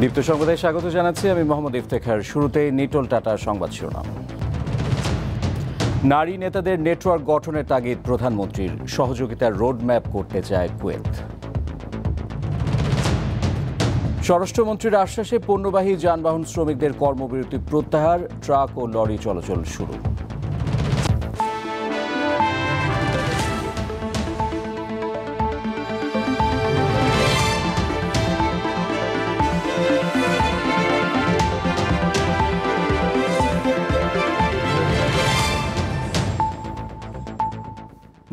দীপ্ত সংবাদে স্বাগত জানাচ্ছি আমি মোহাম্মদ ইফতেখার। শুরুতেই নিটোল টাটার সংবাদ শিরোনাম। নারী নেতাদের নেটওয়ার্ক গঠনের তাগিদ প্রধানমন্ত্রীর, সহযোগিতার রোডম্যাপ করতে চায় কুয়েত। স্বরাষ্ট্রমন্ত্রীর আশ্বাসে পণ্যবাহী যানবাহন শ্রমিকদের কর্মবিরতি প্রত্যাহার, ট্রাক ও লরি চলাচল শুরু।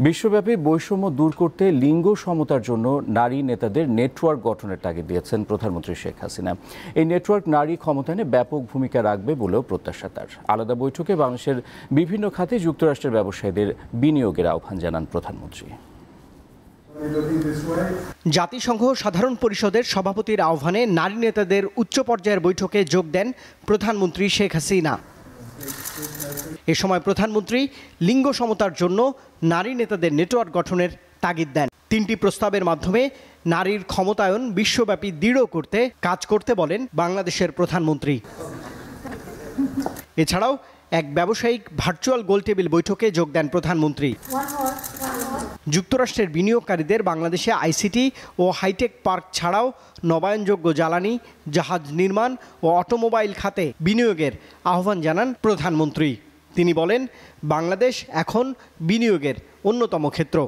বিশ্বব্যাপী বৈষম্য দূর করতে লিঙ্গ সমতার জন্য নারী নেতাদের নেটওয়ার্ক গঠনের তাগিদ দিয়েছেন প্রধানমন্ত্রী শেখ হাসিনা। এই নেটওয়ার্ক নারী ক্ষমতায়নে ব্যাপক ভূমিকা রাখবে বলেও প্রত্যাশা তার। আলাদা বৈঠকে বাংলাদেশের বিভিন্ন খাতে যুক্তরাষ্ট্রের ব্যবসায়ীদের বিনিয়োগের আহ্বান জানান প্রধানমন্ত্রী। জাতিসংঘ সাধারণ পরিষদের সভাপতির আহ্বানে নারী নেতাদের উচ্চ পর্যায়ের বৈঠকে যোগ দেন প্রধানমন্ত্রী শেখ হাসিনা। এ সময় প্রধানমন্ত্রী লিঙ্গ সমতার জন্য নারী নেতাদের নেটওয়ার্ক গঠনের তাগিদ দেন। 3টি প্রস্তাবের মাধ্যমে নারীর ক্ষমতায়ন বিশ্বব্যাপী দৃঢ় করতে কাজ করতে বলেন বাংলাদেশের প্রধানমন্ত্রী। এছাড়াও এক ব্যবসায়িক ভার্চুয়াল গোলটেবিল বৈঠকে যোগ দেন প্রধানমন্ত্রী। যুক্তরাষ্ট্রের বিনিয়োগকারীদের বাংলাদেশে আইসিটি ও হাইটেক পার্ক ছাড়াও নবায়নযোগ্য জ্বালানি, জাহাজ নির্মাণ ও অটোমোবাইল খাতে বিনিয়োগের আহ্বান জানান প্রধানমন্ত্রী। তিনি বলেন, বাংলাদেশ এখন বিনিয়োগের অন্যতম ক্ষেত্র।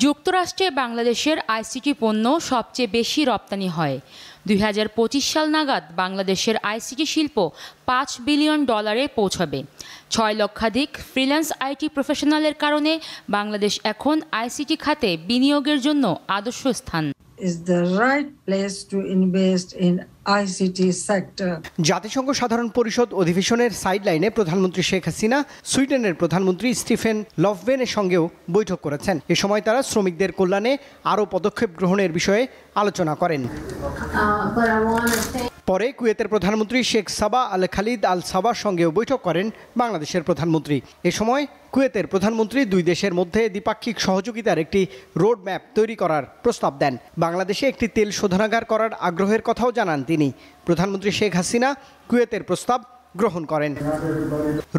যুক্তরাষ্ট্রে বাংলাদেশের আইসিটি পণ্য সবচেয়ে বেশি রপ্তানি হয়। 2025 সাল নাগাদ বাংলাদেশের আইসিটি শিল্প $5 বিলিয়ন পৌঁছাবে। 6 লক্ষাধিক ফ্রিল্যান্স আইটি প্রফেশনালের কারণে বাংলাদেশ এখন আইসিটি খাতে বিনিয়োগের জন্য আদর্শ স্থান। জাতিসংঘ সাধারণ পরিষদ অধিবেশনের সাইডলাইনে প্রধানমন্ত্রী শেখ হাসিনা সুইডেনের প্রধানমন্ত্রী স্টিফেন লফভেনের সঙ্গেও বৈঠক করেছেন। এ সময় তারা শ্রমিকদের কল্যাণে আরও পদক্ষেপ গ্রহণের বিষয়ে আলোচনা করেন। পরে কুয়েতের প্রধানমন্ত্রী শেখ সাবা আল খালিদ আল সাবার সঙ্গেও বৈঠক করেন বাংলাদেশের প্রধানমন্ত্রী। এ সময় কুয়েতের প্রধানমন্ত্রী দুই দেশের মধ্যে দ্বিপাক্ষিক সহযোগিতার একটি রোড ম্যাপ তৈরি করার প্রস্তাব দেন। বাংলাদেশে একটি তেল শোধনাগার করার আগ্রহের কথাও জানান তিনি। প্রধানমন্ত্রী শেখ হাসিনা কুয়েতের প্রস্তাব গ্রহণ করেন।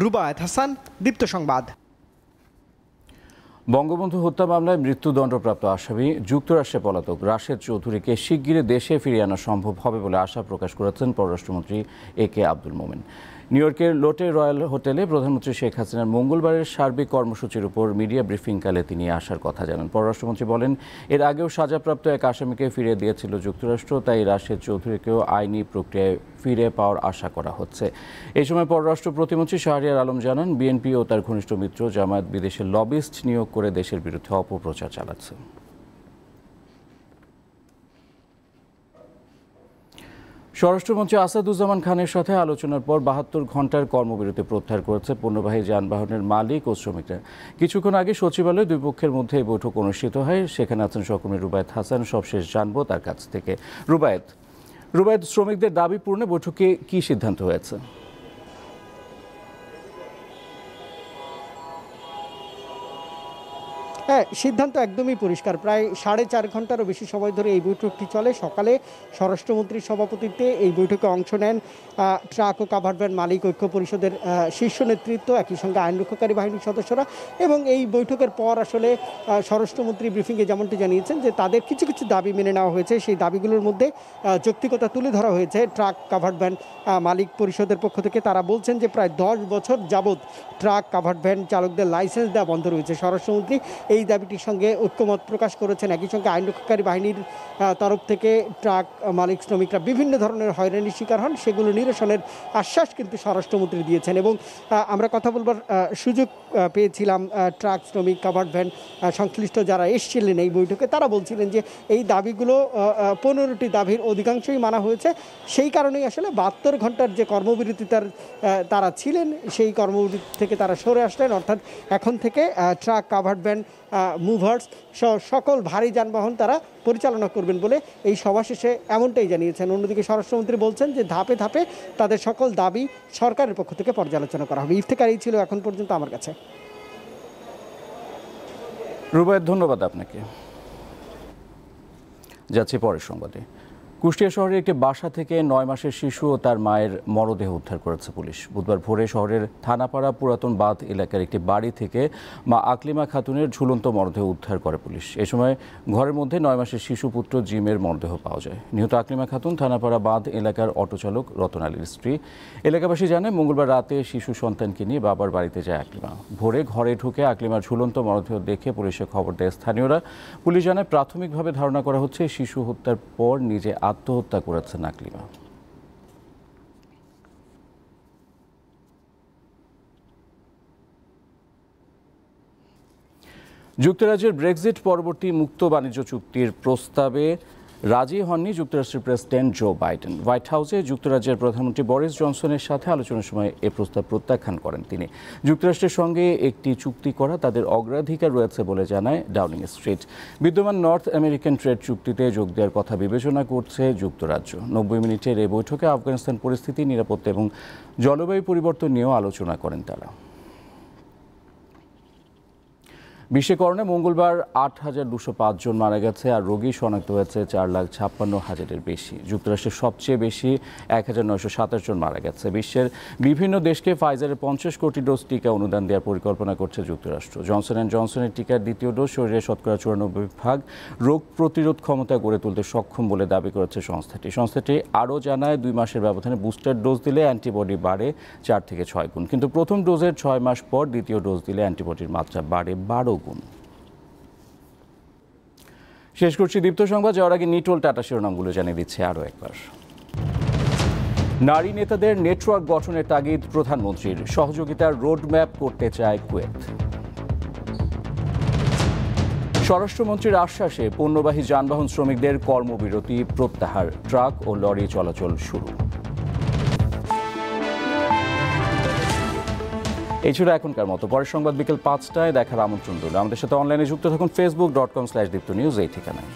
রুবায়েত হাসান, দীপ্ত সংবাদ। বঙ্গবন্ধু হত্যা মামলায় মৃত্যুদণ্ডপ্রাপ্ত আসামি যুক্তরাষ্ট্রে পলাতক রাশেদ চৌধুরীকে শিগগিরই দেশে ফিরিয়ে আনা সম্ভব হবে বলে আশা প্রকাশ করেছেন পররাষ্ট্রমন্ত্রী একে আব্দুল মোমেন। নিউ ইয়র্কের লোটে রয়্যাল হোটেলে প্রধানমন্ত্রী শেখ হাসিনার মঙ্গলবারের সার্বিক কর্মসূচির উপর মিডিয়া ব্রিফিংকালে তিনি আসার কথা জানান। পররাষ্ট্রমন্ত্রী বলেন, এর আগেও সাজাপ্রাপ্ত এক আসামিকে ফিরিয়ে দিয়েছিল যুক্তরাষ্ট্র, তাই রাশেদ চৌধুরীকেও আইনি প্রক্রিয়ায় ফিরে পাওয়ার আশা করা হচ্ছে। এই সময় পররাষ্ট্র প্রতিমন্ত্রী শাহরিয়ার আলম জানান, বিএনপি ও তার ঘনিষ্ঠ মিত্র জামায়াত বিদেশের লবিস্ট নিয়োগ করে দেশের বিরুদ্ধে অপপ্রচার চালাচ্ছে। স্বরাষ্ট্রমন্ত্রী আসাদুজ্জামান খানের সাথে আলোচনার পর 72 ঘন্টার কর্মবিরতি প্রত্যাহার করেছে পণ্যবাহী যানবাহনের মালিক ও শ্রমিকরা। কিছুক্ষণ আগে সচিবালয়ে দুই পক্ষের মধ্যে এই বৈঠক অনুষ্ঠিত হয়। সেখানে আছেন সহকর্মী রুবায়েত হাসান। সবশেষ জানবো তার কাছ থেকে। রুবায়েত, শ্রমিকদের দাবি পূরণে বৈঠকে কি সিদ্ধান্ত হয়েছে? হ্যাঁ, সিদ্ধান্ত একদমই পরিষ্কার। প্রায় 4.5 ঘন্টারও বেশি সময় ধরে এই বৈঠকটি চলে। সকালে স্বরাষ্ট্রমন্ত্রীর সভাপতিত্বে এই বৈঠকে অংশ নেন ট্রাক ও কাভার্ড ভ্যান মালিক ঐক্য পরিষদের শীর্ষ নেতৃত্ব, একই সঙ্গে আইনরক্ষাকারী বাহিনীর সদস্যরা। এবং এই বৈঠকের পর আসলে স্বরাষ্ট্রমন্ত্রী ব্রিফিংয়ে যেমনটি জানিয়েছেন যে তাদের কিছু কিছু দাবি মেনে নেওয়া হয়েছে। সেই দাবিগুলোর মধ্যে যৌক্তিকতা তুলে ধরা হয়েছে ট্রাক কাভার্ড ভ্যান মালিক পরিষদের পক্ষ থেকে। তারা বলছেন যে প্রায় 10 বছর যাবৎ ট্রাক কাভার্ড ভ্যান চালকদের লাইসেন্স দেওয়া বন্ধ রয়েছে। স্বরাষ্ট্রমন্ত্রী এই দাবিটির সঙ্গে ঐক্যমত প্রকাশ করেছেন। একই সঙ্গে আইনরক্ষাকারী বাহিনীর তরফ থেকে ট্রাক মালিক শ্রমিকরা বিভিন্ন ধরনের হয়রানির শিকার হন, সেগুলো নিরসনের আশ্বাস কিন্তু স্বরাষ্ট্রমন্ত্রী দিয়েছেন। এবং আমরা কথা বলবার সুযোগ পেয়েছিলাম ট্রাক শ্রমিক, কাভার্ড ভ্যান সংশ্লিষ্ট যারা এসেছিলেন এই বৈঠকে। তারা বলছিলেন যে এই দাবিগুলো 15টি দাবির অধিকাংশই মানা হয়েছে। সেই কারণেই আসলে 72 ঘন্টার যে কর্মবিরতি তারা ছিলেন, সেই কর্মবিরতি থেকে তারা সরে আসলেন। অর্থাৎ এখন থেকে ট্রাক, কাভার্ড ভ্যান, মুভার্স সকল ভারী যানবাহন তারা পরিচালনা করবেন বলে এই সভা শেষে এমনটাই জানিয়েছেন। অন্যদিকে স্বরাষ্ট্রমন্ত্রী বলছেন যে ধাপে ধাপে তাদের সকল দাবি সরকারের পক্ষ থেকে পর্যালোচনা করা হবে। ইফতেখার এই ছিল এখন পর্যন্ত আমার কাছে। রুবায়েত, ধন্যবাদ আপনাকে। যাচ্ছে পরের সংবাদে। কুষ্টিয়া শহরের একটি বাসা থেকে 9 মাসের শিশু ও তার মায়ের মরদেহ উদ্ধার করেছে পুলিশ। বুধবার ভোরে শহরের থানাপাড়া পুরাতন বাঁধ এলাকার একটি বাড়ি থেকে মা আকলিমা খাতুনের ঝুলন্ত মরদেহ উদ্ধার করে পুলিশ। এ সময় ঘরের মধ্যে 9 মাসের শিশু পুত্র জিমের মরদেহ পাওয়া যায়। নিহত আকলিমা খাতুন থানাপাড়া বাঁধ এলাকার অটোচালক রতন আলীর স্ত্রী। এলাকাবাসী জানায় মঙ্গলবার রাতে শিশু সন্তানকে নিয়ে বাবার বাড়িতে যায় আকলিমা। ভোরে ঘরে ঢুকে আকলিমার ঝুলন্ত মরদেহ দেখে পুলিশে খবর দেয় স্থানীয়রা। পুলিশ জানায় প্রাথমিকভাবে ধারণা করা হচ্ছে শিশু হত্যার পর নিজে আত্মহত্যা করেছেন আকলিমা। যুক্তরাজ্যের ব্রেক্সিট পরবর্তী মুক্ত বাণিজ্য চুক্তির প্রস্তাবে রাজি হননি যুক্তরাষ্ট্রের প্রেসিডেন্ট জো বাইডেন। হোয়াইট হাউসে যুক্তরাজ্যের প্রধানমন্ত্রী বরিস জনসনের সাথে আলোচনার সময় এ প্রস্তাব প্রত্যাখ্যান করেন তিনি। যুক্তরাষ্ট্রের সঙ্গে একটি চুক্তি করা তাদের অগ্রাধিকার রয়েছে বলে জানায় ডাউনিং স্ট্রিট। বিদ্যমান নর্থ আমেরিকান ট্রেড চুক্তিতে যোগ দেওয়ার কথা বিবেচনা করছে যুক্তরাজ্য। 90 মিনিটের এই বৈঠকে আফগানিস্তান পরিস্থিতি, নিরাপত্তা এবং জলবায়ু পরিবর্তন নিয়েও আলোচনা করেন তারা। বিশ্বে করোনায় মঙ্গলবার 8,205 জন মারা গেছে আর রোগী শনাক্ত হয়েছে 4,56,000-এর বেশি। যুক্তরাষ্ট্রের সবচেয়ে বেশি 1,927 জন মারা গেছে। বিশ্বের বিভিন্ন দেশকে ফাইজারের 50 কোটি ডোজ টিকা অনুদান দেওয়ার পরিকল্পনা করছে যুক্তরাষ্ট্র। জনসন অ্যান্ড জনসনের টিকার দ্বিতীয় ডোজ শরীরে শতকরা 94% রোগ প্রতিরোধ ক্ষমতা গড়ে তুলতে সক্ষম বলে দাবি করেছে সংস্থাটি আরও জানায় 2 মাসের ব্যবধানে বুস্টার ডোজ দিলে অ্যান্টিবডি বাড়ে 4 থেকে 6 গুণ, কিন্তু প্রথম ডোজের 6 মাস পর দ্বিতীয় ডোজ দিলে অ্যান্টিবডির মাত্রা বাড়ে 12 গুণ। শেষ করছি দীপ্ত সংবাদ। যাওয়ার আগে নিটোল টাটা শিরোনামগুলো জানিয়ে দিচ্ছে আরও একবার। নারী নেতাদের নেটওয়ার্ক গঠনের তাগিদ প্রধানমন্ত্রীর, সহযোগিতার রোডম্যাপ করতে চায় কুয়েত। স্বরাষ্ট্রমন্ত্রীর আশ্বাসে পণ্যবাহী যানবাহন শ্রমিকদের কর্মবিরতি প্রত্যাহার, ট্রাক ও লরি চলাচল শুরু। এই ছিল এখনকার মতো। পরের সংবাদ বিকেল 5টায় দেখার আমন্ত্রণ রইল। আমাদের সাথে অনলাইনে যুক্ত থাকুন facebook.com/diptonews এই ঠিকানায়।